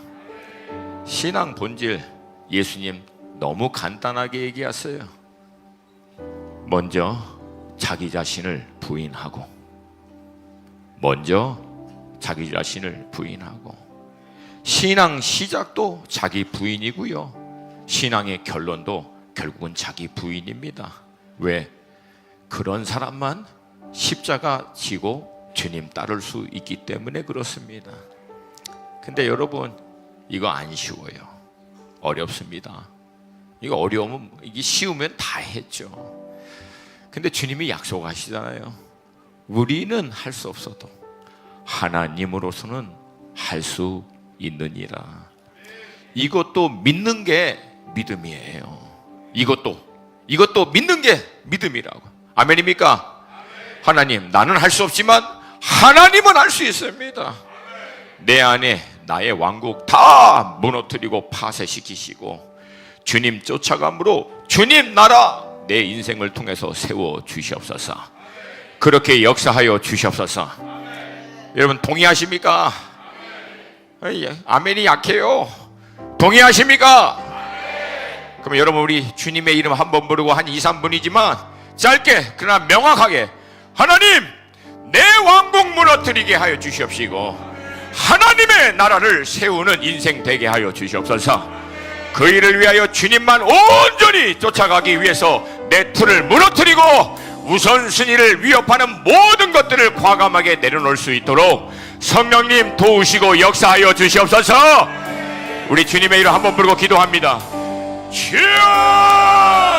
신앙 본질, 예수님 너무 간단하게 얘기하세요. 먼저 자기 자신을 부인하고, 먼저 자기 자신을 부인하고, 신앙 시작도 자기 부인이고요, 신앙의 결론도 결국은 자기 부인입니다. 왜? 그런 사람만 십자가 지고 주님 따를 수 있기 때문에 그렇습니다. 근데 여러분, 이거 안 쉬워요. 어렵습니다. 이거 어려우면, 이게 쉬우면 다 했죠. 근데 주님이 약속하시잖아요. 우리는 할 수 없어도 하나님으로서는 할 수 있느니라. 이것도 믿는 게 믿음이에요. 이것도 믿는 게 믿음이라고. 아멘입니까? 하나님, 나는 할 수 없지만 하나님은 할 수 있습니다. 내 안에 나의 왕국 다 무너뜨리고 파쇄시키시고 주님 쫓아감으로 주님 나라 내 인생을 통해서 세워 주시옵소서. 그렇게 역사하여 주시옵소서. 여러분 동의하십니까? 아멘이 약해요. 동의하십니까? 그럼 여러분, 우리 주님의 이름 한번 부르고 한 2, 3분이지만 짧게 그러나 명확하게, 하나님 내 왕국 무너뜨리게 하여 주시옵시고 하나님의 나라를 세우는 인생 되게 하여 주시옵소서. 그 일을 위하여 주님만 온전히 쫓아가기 위해서 내 틀을 무너뜨리고 우선순위를 위협하는 모든 것들을 과감하게 내려놓을 수 있도록 성령님 도우시고 역사하여 주시옵소서. 우리 주님의 이름 한번 부르고 기도합니다. 주여!